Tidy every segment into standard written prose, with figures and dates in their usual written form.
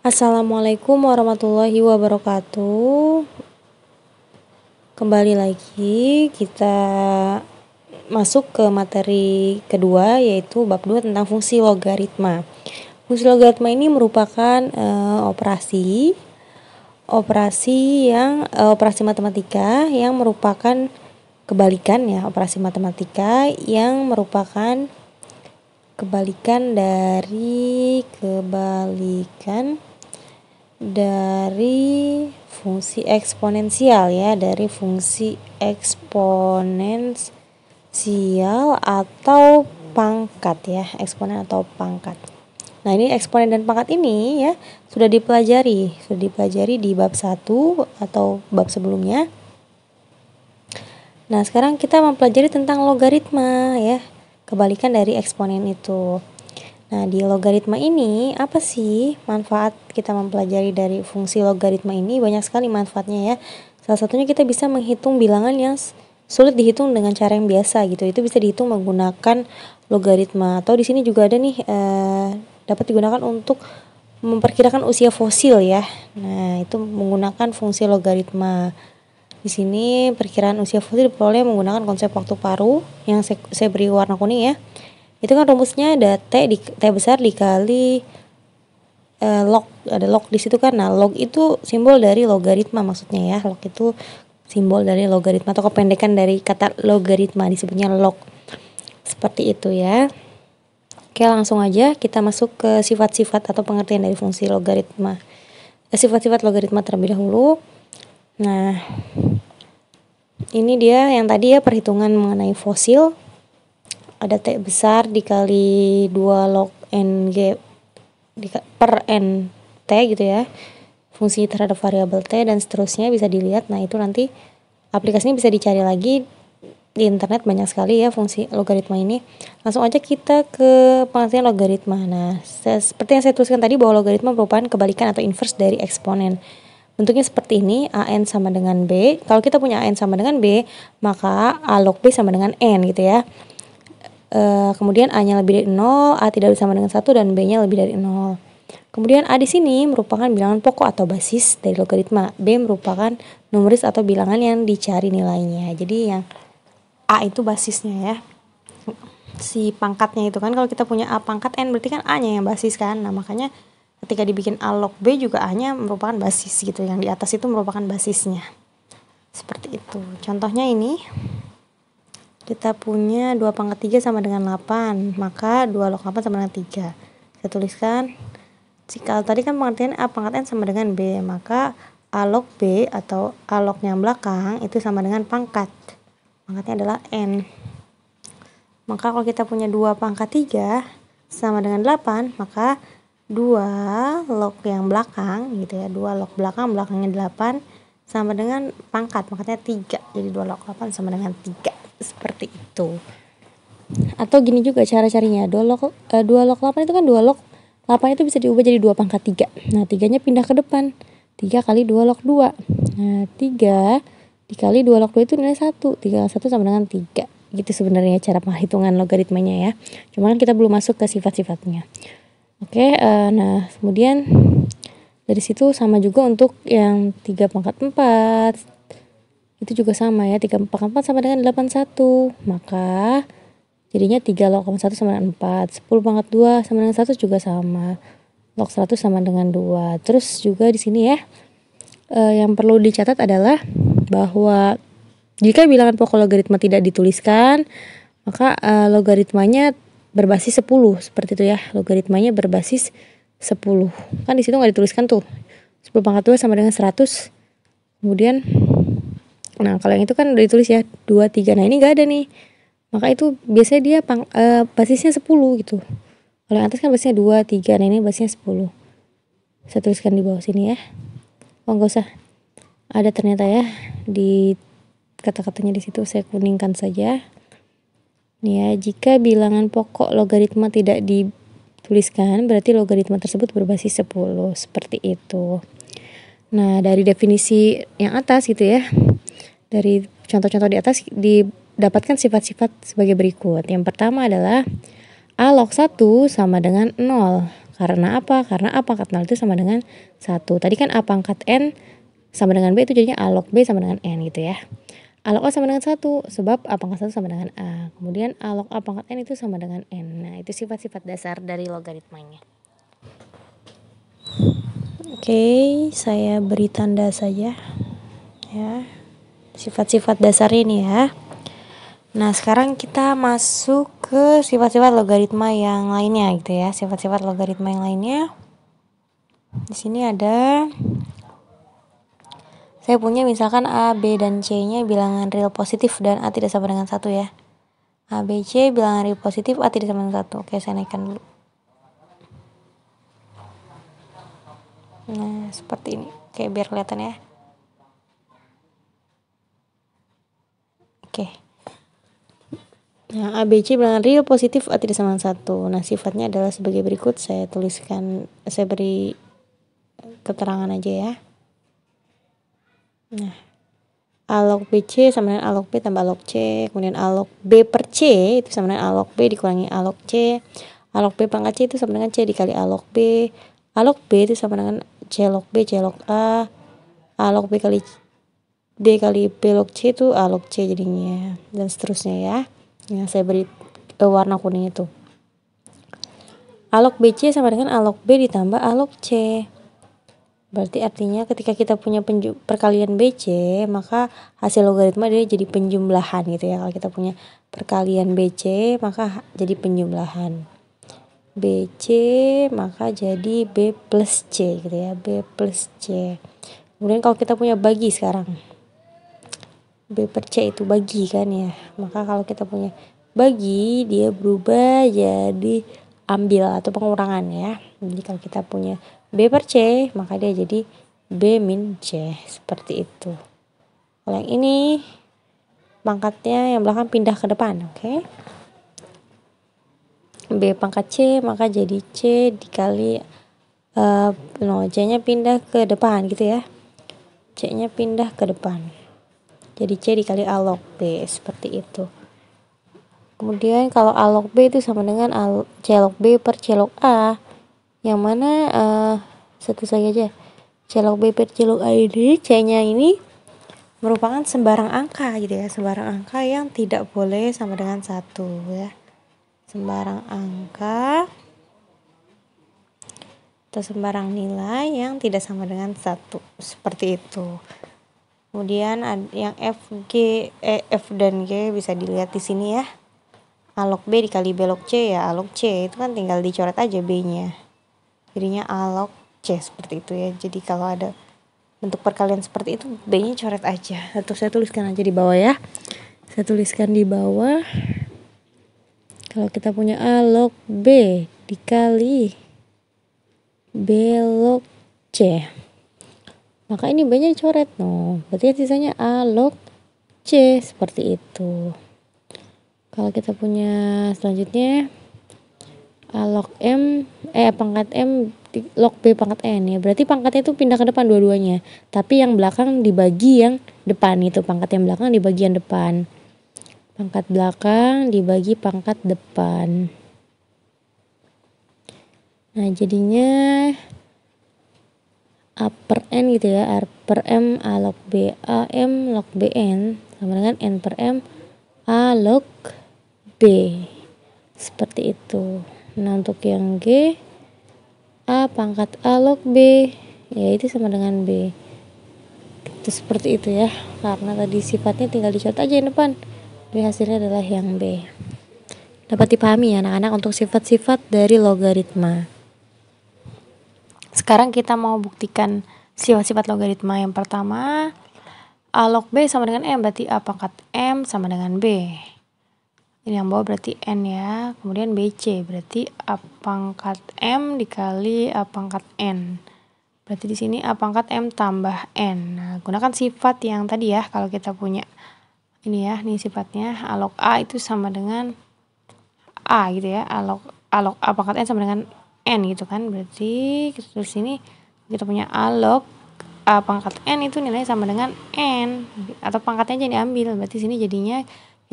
Assalamualaikum warahmatullahi wabarakatuh. Kembali lagi kita masuk ke materi kedua, yaitu bab 2 tentang fungsi logaritma. Fungsi logaritma ini merupakan operasi matematika yang merupakan kebalikan ya, operasi matematika yang merupakan kebalikan dari fungsi eksponensial ya, dari fungsi eksponensial atau pangkat ya, eksponen atau pangkat. Nah, ini eksponen dan pangkat ini ya sudah dipelajari di bab 1 atau bab sebelumnya. Nah, sekarang kita mempelajari tentang logaritma ya, kebalikan dari eksponen itu. Nah, di logaritma ini apa sih manfaat kita mempelajari dari fungsi logaritma ini? Banyak sekali manfaatnya ya. Salah satunya kita bisa menghitung bilangan yang sulit dihitung dengan cara yang biasa gitu. Itu bisa dihitung menggunakan logaritma. Atau di sini juga ada nih dapat digunakan untuk memperkirakan usia fosil ya. Nah, itu menggunakan fungsi logaritma. Di sini perkiraan usia fosil diperoleh menggunakan konsep waktu paruh yang saya beri warna kuning ya. Itu kan rumusnya ada T besar dikali log, ada log di situ kan. Nah, log itu simbol dari logaritma maksudnya ya. Log itu simbol dari logaritma atau kependekan dari kata logaritma, disebutnya log. Seperti itu ya. Oke, langsung aja kita masuk ke sifat-sifat atau pengertian dari fungsi logaritma. Sifat-sifat logaritma terlebih dahulu. Nah, ini dia yang tadi ya, perhitungan mengenai fosil. Ada T besar dikali 2 log NG per NT gitu ya, fungsi terhadap variabel T dan seterusnya bisa dilihat. Nah, itu nanti aplikasinya bisa dicari lagi di internet, banyak sekali ya fungsi logaritma ini. Langsung aja kita ke pengertian logaritma. Nah, seperti yang saya tuliskan tadi bahwa logaritma merupakan kebalikan atau inverse dari eksponen. Bentuknya seperti ini, AN sama dengan B. Kalau kita punya AN sama dengan B, maka A log B sama dengan N gitu ya. Kemudian A-nya lebih dari 0, A tidak sama dengan 1, dan B-nya lebih dari 0. Kemudian A di sini merupakan bilangan pokok atau basis dari logaritma. B merupakan numeris atau bilangan yang dicari nilainya. Jadi yang A itu basisnya ya. Si pangkatnya itu kan, kalau kita punya A pangkat N berarti kan A-nya yang basis kan. Nah, makanya ketika dibikin A log B juga A-nya merupakan basis gitu. Yang di atas itu merupakan basisnya. Seperti itu. Contohnya ini. Kita punya 2 pangkat 3 sama dengan 8, maka 2 log 8 sama dengan 3. Saya tuliskan, jika tadi kan pengertian A pangkat N sama dengan B, maka A log B atau A log yang belakang itu sama dengan pangkat. Pangkatnya adalah N. Maka kalau kita punya 2 pangkat 3 sama dengan 8, maka 2 log yang belakang gitu ya, 2 log belakangnya 8 sama dengan pangkat, pangkatnya 3. Jadi 2 log 8 sama dengan 3. Seperti itu. Atau gini juga cara-carinya, 2 log 8 itu kan 2 log 8 itu bisa diubah jadi 2 pangkat 3. Nah, 3-nya pindah ke depan, 3 kali 2 log 2. Nah, 3 dikali 2 log 2 itu nilai 1, 3 kali 1 sama dengan 3. Gitu sebenarnya cara penghitungan logaritmanya ya. Cuma kan kita belum masuk ke sifat-sifatnya. Oke, nah kemudian dari situ sama juga untuk yang 3 pangkat 4. Itu juga sama ya, 3 pangkat 4 sama dengan 81. Maka jadinya 3 log 1 sama dengan 4. 10 pangkat 2 sama dengan 1 juga sama. Log 100 sama dengan 2. Terus juga di sini ya, yang perlu dicatat adalah bahwa jika bilangan pokok logaritma tidak dituliskan, maka logaritmanya berbasis 10. Seperti itu ya, logaritmanya berbasis 10. Kan di situ nggak dituliskan tuh. 10 pangkat 2 sama dengan 100. Kemudian nah, kalau yang itu kan udah ditulis ya 2, 3. Nah, ini gak ada nih. Maka itu biasanya dia basisnya 10 gitu. Kalau yang atas kan basisnya 2, 3. Nah, ini basisnya 10. Saya tuliskan di bawah sini ya. Oh, enggak usah. Ada ternyata ya di kata-katanya di situ, saya kuningkan saja. Nih ya, jika bilangan pokok logaritma tidak dituliskan, berarti logaritma tersebut berbasis 10. Seperti itu. Nah, dari definisi yang atas gitu ya, dari contoh-contoh di atas didapatkan sifat-sifat sebagai berikut. Yang pertama adalah A log 1 sama dengan 0, Karena apa? Karena A pangkat 0 itu sama dengan 1. Tadi kan A pangkat N sama dengan B, itu jadinya A log B sama dengan N gitu ya. A log A sama dengan 1, sebab A pangkat 1 sama dengan A. Kemudian A log A pangkat N itu sama dengan N. Nah, itu sifat-sifat dasar dari logaritmanya. Oke, saya beri tanda saja ya sifat-sifat dasar ini ya. Nah, sekarang kita masuk ke sifat-sifat logaritma yang lainnya gitu ya. Sifat-sifat logaritma yang lainnya. Di sini ada, saya punya misalkan A, B, dan C-nya bilangan real positif dan A tidak sama dengan 1 ya. A, B, C bilangan real positif, A tidak sama dengan 1. Oke, saya naikkan dulu. Nah, seperti ini. Oke, biar kelihatan ya. Oke. Nah, A, B, C bilangan real positif, A tidak sama dengan 1. Nah, sifatnya adalah sebagai berikut. Saya tuliskan, saya beri keterangan aja ya. Nah, A log BC sama dengan A log B tambah A log C. Kemudian A log B per C itu sama dengan A log B dikurangi A log C. A log B pangkat C itu sama dengan C dikali A log B. A log B itu sama dengan C log B, C log A. A log B kali B kali B log C itu A log C jadinya. Dan seterusnya ya. Yang saya beri warna kuning itu. A log BC sama dengan A log B ditambah A log C. Berarti artinya ketika kita punya perkalian BC, maka hasil logaritma dia jadi penjumlahan gitu ya. Kalau kita punya perkalian BC, maka jadi penjumlahan. BC maka jadi B plus C gitu ya. B plus C. Kemudian kalau kita punya bagi sekarang. B per C itu bagi kan ya. Maka kalau kita punya bagi, dia berubah jadi ambil atau pengurangan ya. Jadi kalau kita punya B per C, maka dia jadi B min C. Seperti itu. Kalau yang ini, pangkatnya yang belakang pindah ke depan. Oke. B pangkat C, maka jadi C dikali C-nya pindah ke depan gitu ya. C-nya pindah ke depan. Jadi C dikali A log B, seperti itu. Kemudian kalau A log B itu sama dengan C log B per C log A. Yang mana satu saja aja. C log B per C log A ini, C-nya ini merupakan sembarang angka gitu ya. Sembarang angka yang tidak boleh sama dengan 1 ya. Sembarang angka atau sembarang nilai yang tidak sama dengan 1. Seperti itu. Kemudian yang F dan G bisa dilihat di sini ya. A log B dikali B log C ya. A log C itu kan tinggal dicoret aja B-nya. Jadinya A log C seperti itu ya. Jadi kalau ada bentuk perkalian seperti itu, B-nya coret aja. Atau saya tuliskan aja di bawah ya. Saya tuliskan di bawah. Kalau kita punya A log B dikali B log C, maka ini B-nya coret berarti sisanya A log C seperti itu. Kalau kita punya selanjutnya A log M pangkat M log B pangkat N ya. Berarti pangkatnya itu pindah ke depan dua-duanya. Tapi yang belakang dibagi yang depan itu. Pangkat yang belakang dibagi yang depan. Pangkat belakang dibagi pangkat depan. Nah, jadinya A per N gitu ya. A per M A log B. A M log B N sama dengan N per M A log B. Seperti itu. Nah, untuk yang G, A pangkat A log B, ya itu sama dengan B. Itu seperti itu ya. Karena tadi sifatnya tinggal dicoret aja yang depan. Jadi hasilnya adalah yang B. Dapat dipahami ya anak-anak untuk sifat-sifat dari logaritma. Sekarang kita mau buktikan sifat-sifat logaritma. Yang pertama, A log B sama dengan M, berarti A pangkat M sama dengan B. Ini yang bawah berarti N ya. Kemudian BC berarti A pangkat M dikali A pangkat N. Berarti di sini A pangkat M tambah N. Nah, gunakan sifat yang tadi ya. Kalau kita punya ini ya, ini sifatnya A log A itu sama dengan A gitu ya. A log A pangkat N sama dengan N gitu kan. Berarti kita tulis sini kita punya A log A pangkat N itu nilainya sama dengan N. Atau pangkatnya aja diambil. Berarti sini jadinya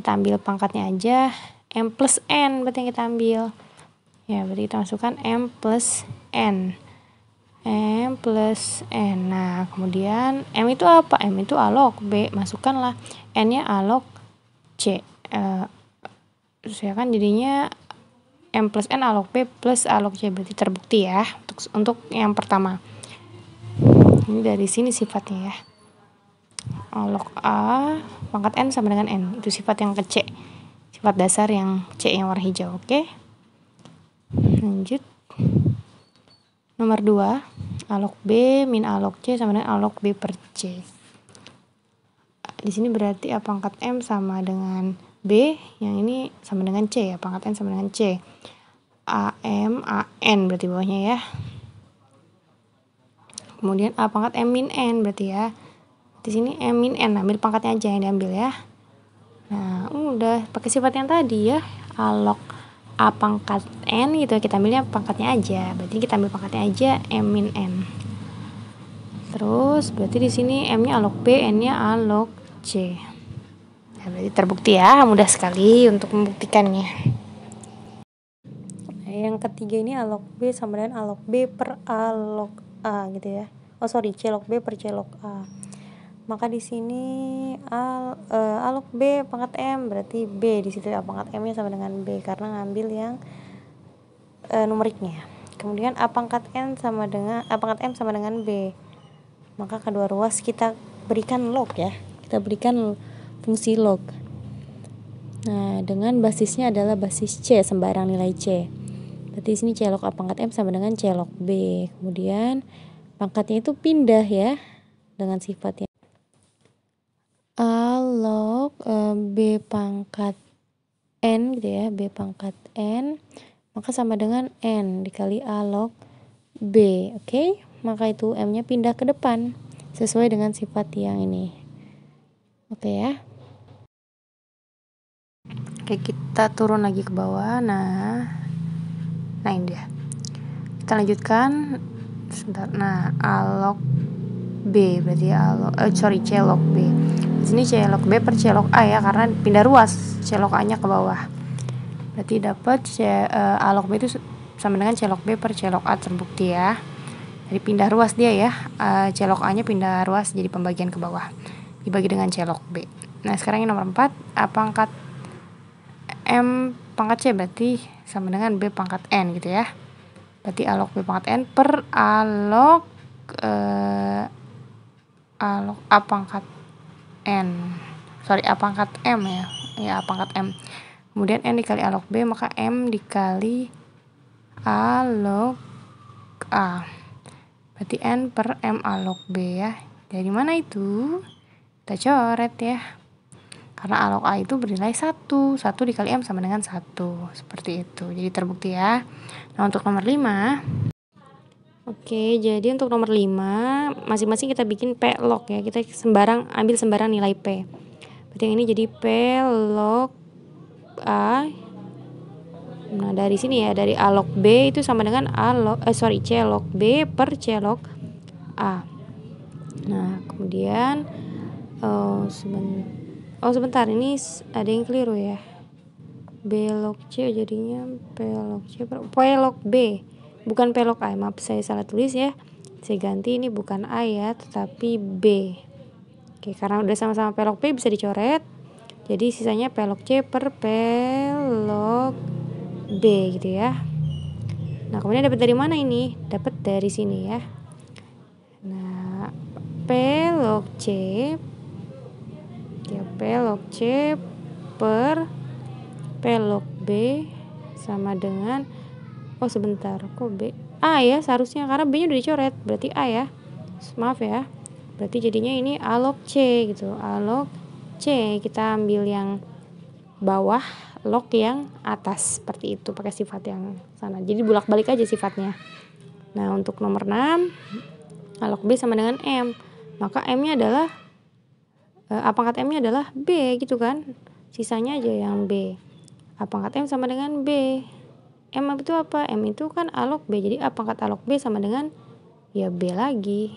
kita ambil pangkatnya aja M plus N berarti yang kita ambil Ya, berarti kita masukkan M plus N. M plus N. Nah, kemudian M itu apa? M itu A log B. Masukkanlah N-nya A log C. Terus ya kan jadinya M plus N A log B plus A log C. Berarti terbukti ya untuk yang pertama. Ini dari sini sifatnya ya. A log A pangkat N sama dengan N. Itu sifat yang ke C. Sifat dasar yang C yang warna hijau. Oke. Lanjut. Nomor 2, A log B min A log C sama dengan A log B per C. Di sini berarti A pangkat M sama dengan B, yang ini sama dengan C ya, pangkat N sama dengan C. AM, AN berarti bawahnya ya. Kemudian A pangkat M min N berarti ya. Di sini M min N, ambil pangkatnya aja yang diambil ya. Nah, udah pakai sifat yang tadi ya. A log A pangkat N gitu, kita ambilnya pangkatnya aja. Berarti kita ambil pangkatnya aja M min N. Terus berarti di sini M-nya A log B, N-nya A log C. Nah, berarti terbukti ya, mudah sekali untuk membuktikannya. Nah, yang ketiga ini A log B sama dengan A log B per A log A gitu ya. C log B per C log A. Maka di sini A log B pangkat M berarti B, di situ A pangkat M-nya sama dengan B karena ngambil yang numeriknya. Kemudian A pangkat M sama dengan B. Maka kedua ruas kita berikan log ya. Kita berikan fungsi log. Nah, dengan basisnya adalah basis C, sembarang nilai C. Berarti sini C log A pangkat M sama dengan C log B. Kemudian pangkatnya itu pindah ya dengan sifatnya. A log B pangkat N gitu ya, B pangkat N, maka sama dengan N dikali A log B. Oke? Maka itu M-nya pindah ke depan sesuai dengan sifat yang ini. Oke ya. Oke, kita turun lagi ke bawah. Nah ini dia. Kita lanjutkan. Sebentar. Nah, A log B berarti C log B. Di sini C log B per C log A ya, karena pindah ruas C log A-nya ke bawah. Berarti dapat A log B itu sama dengan C log B per C log A, terbukti ya. Jadi pindah ruas dia ya. C log A-nya pindah ruas jadi pembagian ke bawah. Dibagi dengan C log B. Nah, sekarang yang nomor 4, A pangkat M pangkat C berarti sama dengan B pangkat N gitu ya. Berarti A log B pangkat N per A log A pangkat N. A pangkat M ya. Ya, A pangkat M. Kemudian N dikali A log B, maka M dikali A log A. Berarti N per M A log B ya. Dari mana itu? Kita coret ya. Karena A log A itu bernilai 1 dikali M sama dengan 1. Seperti itu. Jadi terbukti ya. Nah, untuk nomor 5. Oke, jadi untuk nomor 5, masing-masing kita bikin P log ya. Kita ambil sembarang nilai P. Berarti yang ini jadi P log A. Nah, dari sini ya, dari A log B itu sama dengan C log B per C log A. Nah, kemudian sebentar, ini ada yang keliru ya. B log C jadinya P log C per P log B. Bukan P log A, maaf saya salah tulis ya. Saya ganti, ini bukan A ya, tetapi B. Oke, karena udah sama-sama P log B bisa dicoret. Jadi sisanya P log C per P log B gitu ya. Nah, kemudian dapat dari mana ini? Dapat dari sini ya. Nah, P log C ya, P log C per P log B sama dengan sebentar, kok B? A ya seharusnya, karena B-nya udah dicoret, berarti A ya. Maaf ya. Berarti jadinya ini A log C gitu. A log C, kita ambil yang bawah, log yang atas, seperti itu, pakai sifat yang sana. Jadi bolak-balik aja sifatnya. Nah, untuk nomor 6, A log B sama dengan M. Maka M-nya adalah A pangkat M-nya adalah B gitu kan. Sisanya aja yang B. A pangkat M sama dengan B. M itu apa? M itu kan A log B. Jadi A pangkat A log B sama dengan ya B lagi.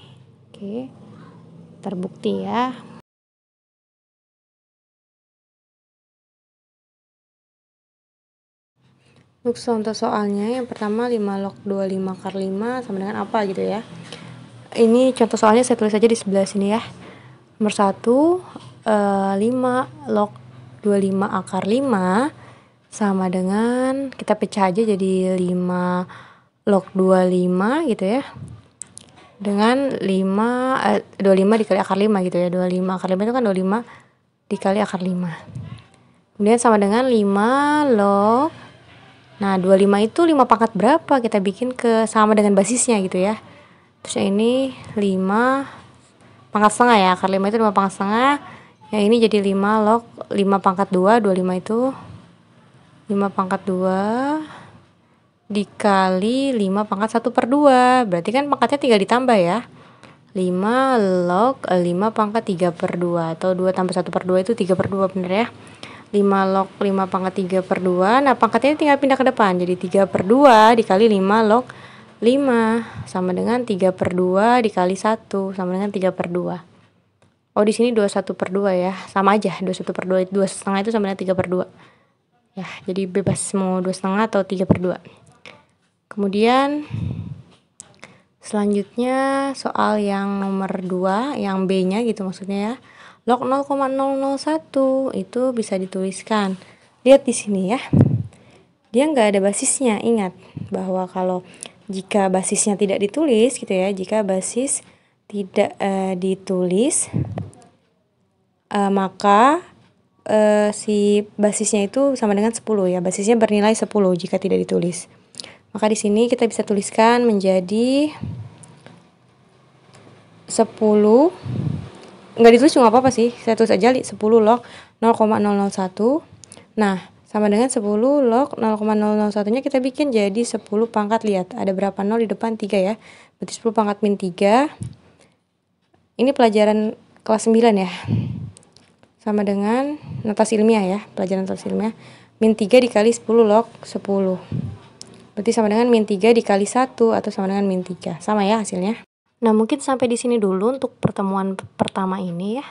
Oke. Terbukti ya. Untuk contoh soalnya, yang pertama 5 log 25 akar 5 sama dengan apa gitu ya. Ini contoh soalnya saya tulis aja di sebelah sini ya. Nomor 1, 5 log 25 akar 5 sama dengan, kita pecah aja jadi 5 log 25 gitu ya. Dengan 25 dikali akar 5 gitu ya. 25 akar 5 itu kan 25 dikali akar 5. Kemudian sama dengan 5 log. Nah, 25 itu 5 pangkat berapa? Kita bikin sama dengan basisnya gitu ya. Terus yang ini 5 pangkat setengah ya. Akar 5 itu 5 pangkat setengah. Yang ini jadi 5 log 5 pangkat 2. 25 itu 5 pangkat 2 dikali 5 pangkat 1/2. Berarti kan pangkatnya tinggal ditambah ya. 5 log 5 pangkat 3/2. Atau 2 tambah 1/2 itu 3/2, bener ya. 5 log 5 pangkat 3/2. Nah, pangkatnya tinggal pindah ke depan. Jadi 3/2 dikali 5 log 5 sama dengan 3/2 dikali 1 sama dengan 3/2. Oh, di sini 21/2 ya. Sama aja, 21/2. 2,5 itu sama dengan 3/2. Ya, jadi bebas mau 2,5 atau 3/2. Kemudian selanjutnya soal yang nomor 2, yang B-nya gitu maksudnya ya. Log 0,001 itu bisa dituliskan. Lihat di sini ya. Dia nggak ada basisnya. Ingat bahwa kalau jika basisnya tidak ditulis gitu ya, jika basis tidak ditulis, maka si basisnya itu sama dengan 10 ya. Basisnya bernilai 10 jika tidak ditulis. Maka di sini kita bisa tuliskan menjadi 10. Nggak ditulis juga nggak apa-apa sih, saya tulis aja 10 log 0,001. Nah, sama dengan 10 log 0,001 nya kita bikin jadi 10 pangkat, lihat ada berapa 0 di depan, 3 ya, berarti 10 pangkat min 3. Ini pelajaran kelas 9 ya, sama dengan notasi ilmiah ya, pelajaran notasi ilmiah. Min 3 dikali 10 log 10, berarti sama dengan min 3 dikali 1 atau sama dengan min 3, sama ya hasilnya. Nah, mungkin sampai di sini dulu untuk pertemuan pertama ini ya.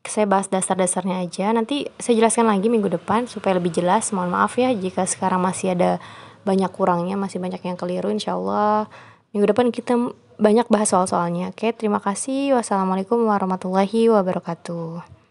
Saya bahas dasar-dasarnya aja. Nanti saya jelaskan lagi minggu depan supaya lebih jelas. Mohon maaf ya jika sekarang masih ada banyak kurangnya, masih banyak yang keliru. Insyaallah minggu depan kita banyak bahas soal-soalnya. Oke, terima kasih. Wassalamualaikum warahmatullahi wabarakatuh.